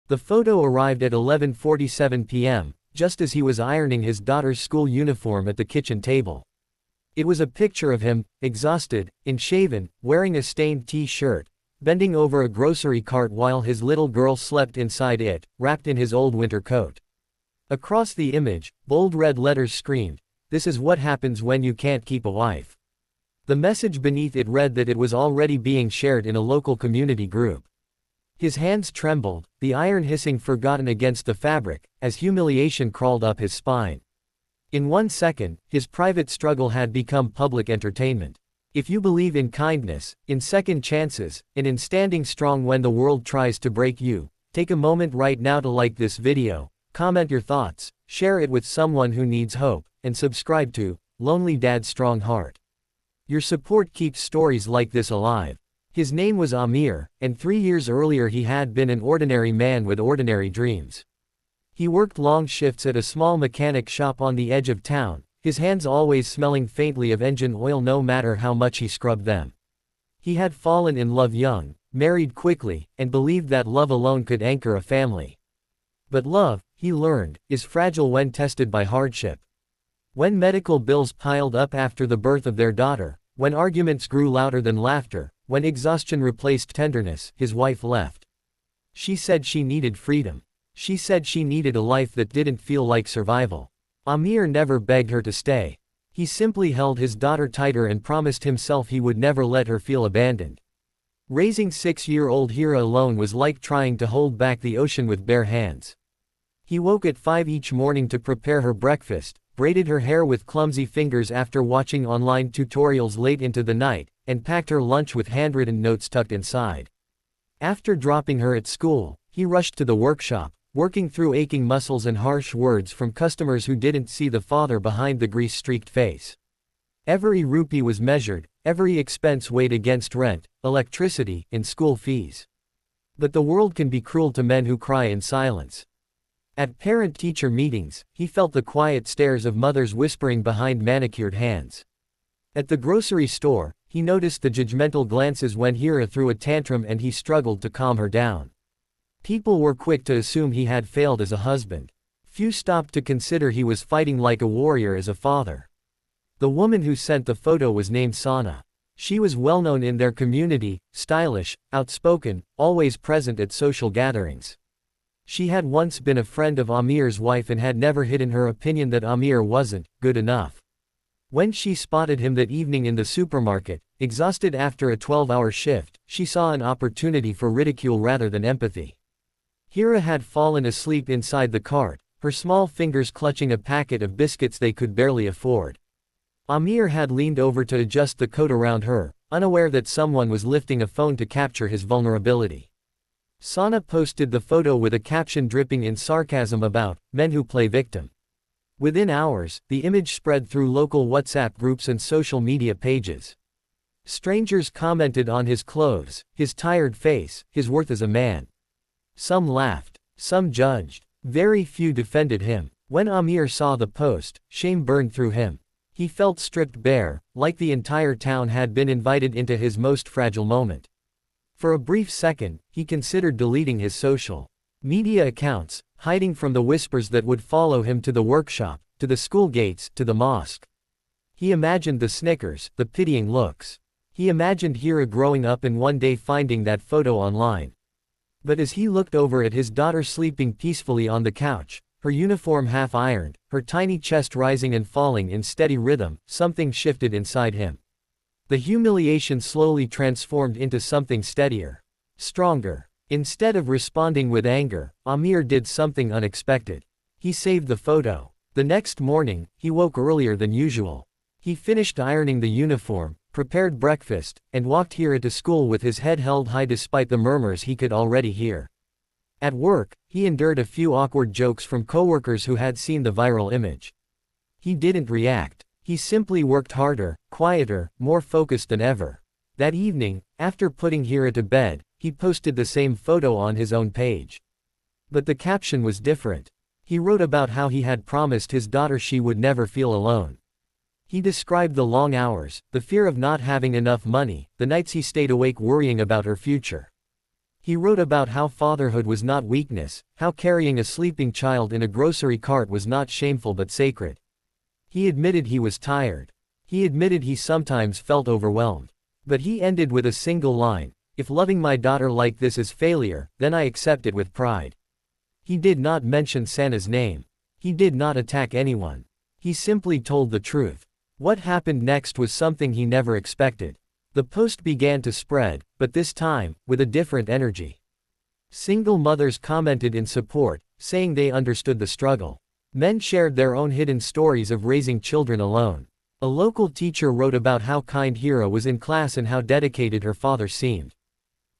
The photo arrived at 11:47 p.m., just as he was ironing his daughter's school uniform at the kitchen table. It was a picture of him, exhausted, unshaven, wearing a stained t-shirt, bending over a grocery cart while his little girl slept inside it, wrapped in his old winter coat. Across the image, bold red letters screamed, "This is what happens when you can't keep a wife." The message beneath it read that it was already being shared in a local community group. His hands trembled, the iron hissing forgotten against the fabric, as humiliation crawled up his spine. In 1 second, his private struggle had become public entertainment. If you believe in kindness, in second chances, and in standing strong when the world tries to break you, take a moment right now to like this video, comment your thoughts, share it with someone who needs hope, and subscribe to Lonely Dad's Strong Heart. Your support keeps stories like this alive. His name was Amir, and 3 years earlier he had been an ordinary man with ordinary dreams. He worked long shifts at a small mechanic shop on the edge of town, his hands always smelling faintly of engine oil no matter how much he scrubbed them. He had fallen in love young, married quickly, and believed that love alone could anchor a family. But love, he learned, is fragile when tested by hardship. When medical bills piled up after the birth of their daughter, when arguments grew louder than laughter, when exhaustion replaced tenderness, his wife left. She said she needed freedom. She said she needed a life that didn't feel like survival. Amir never begged her to stay. He simply held his daughter tighter and promised himself he would never let her feel abandoned. Raising 6-year-old Hira alone was like trying to hold back the ocean with bare hands. He woke at 5 each morning to prepare her breakfast, braided her hair with clumsy fingers after watching online tutorials late into the night, and packed her lunch with handwritten notes tucked inside. After dropping her at school, he rushed to the workshop, working through aching muscles and harsh words from customers who didn't see the father behind the grease-streaked face. Every rupee was measured, every expense weighed against rent, electricity, and school fees. But the world can be cruel to men who cry in silence. At parent-teacher meetings, he felt the quiet stares of mothers whispering behind manicured hands. At the grocery store, he noticed the judgmental glances when Hira threw a tantrum and he struggled to calm her down. People were quick to assume he had failed as a husband. Few stopped to consider he was fighting like a warrior as a father. The woman who sent the photo was named Sana. She was well known in their community, stylish, outspoken, always present at social gatherings. She had once been a friend of Amir's wife and had never hidden her opinion that Amir wasn't good enough. When she spotted him that evening in the supermarket, exhausted after a 12-hour shift, she saw an opportunity for ridicule rather than empathy. Hira had fallen asleep inside the cart, her small fingers clutching a packet of biscuits they could barely afford. Amir had leaned over to adjust the coat around her, unaware that someone was lifting a phone to capture his vulnerability. Sana posted the photo with a caption dripping in sarcasm about men who play victim. Within hours, the image spread through local WhatsApp groups and social media pages. Strangers commented on his clothes, his tired face, his worth as a man. Some laughed, some judged, very few defended him. When Amir saw the post, shame burned through him. He felt stripped bare, like the entire town had been invited into his most fragile moment. For a brief second, he considered deleting his social media accounts, hiding from the whispers that would follow him to the workshop, to the school gates, to the mosque. He imagined the snickers, the pitying looks. He imagined Hira growing up and one day finding that photo online. But as he looked over at his daughter sleeping peacefully on the couch, her uniform half-ironed, her tiny chest rising and falling in steady rhythm, something shifted inside him. The humiliation slowly transformed into something steadier, stronger. Instead of responding with anger, Amir did something unexpected. He saved the photo. The next morning, he woke earlier than usual. He finished ironing the uniform, prepared breakfast, and walked Hira to school with his head held high despite the murmurs he could already hear. At work, he endured a few awkward jokes from coworkers who had seen the viral image. He didn't react. He simply worked harder, quieter, more focused than ever. That evening, after putting Hira to bed, he posted the same photo on his own page. But the caption was different. He wrote about how he had promised his daughter she would never feel alone. He described the long hours, the fear of not having enough money, the nights he stayed awake worrying about her future. He wrote about how fatherhood was not weakness, how carrying a sleeping child in a grocery cart was not shameful but sacred. He admitted he was tired. He admitted he sometimes felt overwhelmed. But he ended with a single line: "If loving my daughter like this is failure, then I accept it with pride." He did not mention Sana's name. He did not attack anyone. He simply told the truth. What happened next was something he never expected. The post began to spread, but this time, with a different energy. Single mothers commented in support, saying they understood the struggle. Men shared their own hidden stories of raising children alone. A local teacher wrote about how kind Hira was in class and how dedicated her father seemed.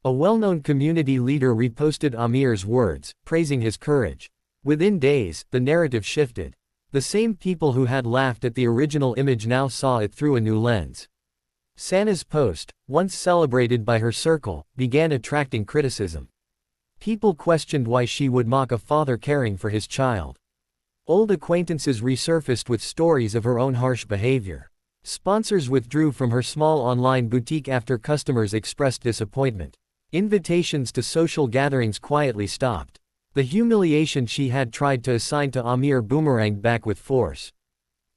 A well-known community leader reposted Amir's words, praising his courage. Within days, the narrative shifted. The same people who had laughed at the original image now saw it through a new lens. Sana's post, once celebrated by her circle, began attracting criticism. People questioned why she would mock a father caring for his child. Old acquaintances resurfaced with stories of her own harsh behavior. Sponsors withdrew from her small online boutique after customers expressed disappointment. Invitations to social gatherings quietly stopped. The humiliation she had tried to assign to Amir boomeranged back with force.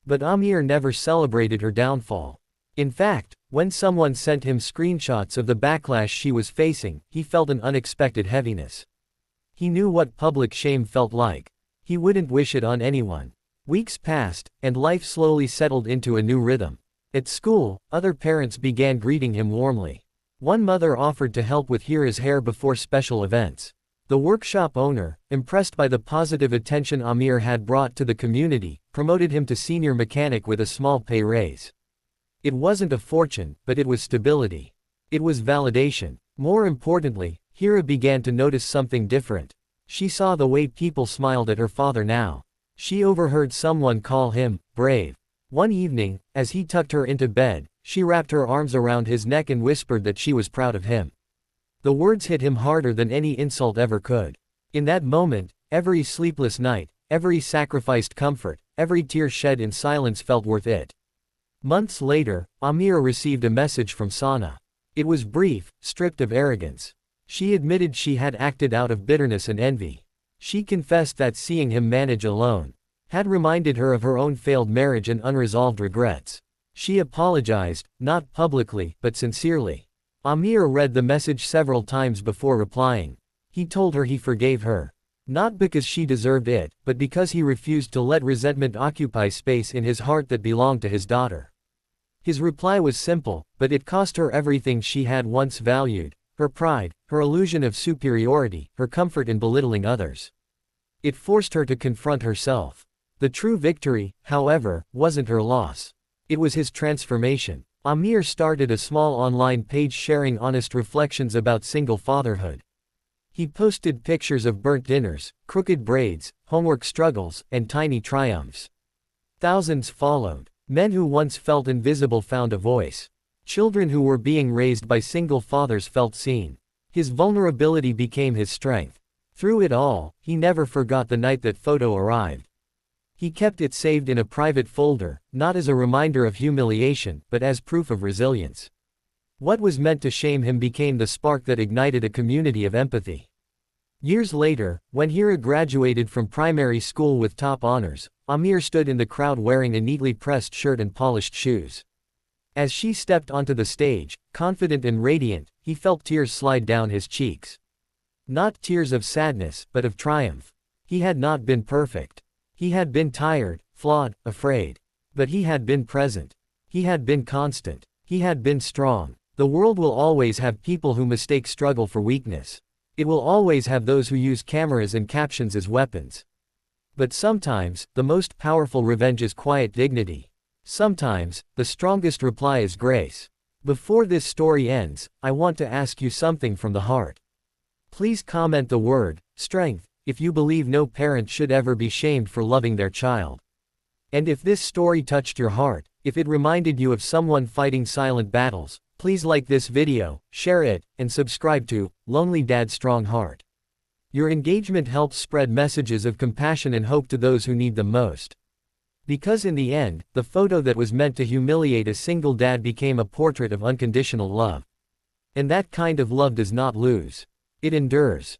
But Amir never celebrated her downfall. In fact, when someone sent him screenshots of the backlash she was facing, he felt an unexpected heaviness. He knew what public shame felt like. He wouldn't wish it on anyone. Weeks passed, and life slowly settled into a new rhythm. At school, other parents began greeting him warmly. One mother offered to help with Hira's hair before special events. The workshop owner, impressed by the positive attention Amir had brought to the community, promoted him to senior mechanic with a small pay raise. It wasn't a fortune, but it was stability. It was validation. More importantly, Hira began to notice something different. She saw the way people smiled at her father now. She overheard someone call him brave. One evening, as he tucked her into bed, she wrapped her arms around his neck and whispered that she was proud of him. The words hit him harder than any insult ever could. In that moment, every sleepless night, every sacrificed comfort, every tear shed in silence felt worth it. Months later, Amir received a message from Sana. It was brief, stripped of arrogance. She admitted she had acted out of bitterness and envy. She confessed that seeing him manage alone had reminded her of her own failed marriage and unresolved regrets. She apologized, not publicly, but sincerely. Amir read the message several times before replying. He told her he forgave her. Not because she deserved it, but because he refused to let resentment occupy space in his heart that belonged to his daughter. His reply was simple, but it cost her everything she had once valued: her pride, her illusion of superiority, her comfort in belittling others. It forced her to confront herself. The true victory, however, wasn't her loss. It was his transformation. Amir started a small online page sharing honest reflections about single fatherhood. He posted pictures of burnt dinners, crooked braids, homework struggles, and tiny triumphs. Thousands followed. Men who once felt invisible found a voice. Children who were being raised by single fathers felt seen. His vulnerability became his strength. Through it all, he never forgot the night that photo arrived. He kept it saved in a private folder, not as a reminder of humiliation, but as proof of resilience. What was meant to shame him became the spark that ignited a community of empathy. Years later, when Hira graduated from primary school with top honors, Amir stood in the crowd wearing a neatly pressed shirt and polished shoes. As she stepped onto the stage, confident and radiant, he felt tears slide down his cheeks. Not tears of sadness, but of triumph. He had not been perfect. He had been tired, flawed, afraid. But he had been present. He had been constant. He had been strong. The world will always have people who mistake struggle for weakness. It will always have those who use cameras and captions as weapons. But sometimes, the most powerful revenge is quiet dignity. Sometimes, the strongest reply is grace. Before this story ends, I want to ask you something from the heart. Please comment the word strength if you believe no parent should ever be shamed for loving their child. And if this story touched your heart, if it reminded you of someone fighting silent battles, please like this video, share it, and subscribe to Lonely Dad Strong Heart. Your engagement helps spread messages of compassion and hope to those who need them most. Because in the end, the photo that was meant to humiliate a single dad became a portrait of unconditional love. And that kind of love does not lose. It endures.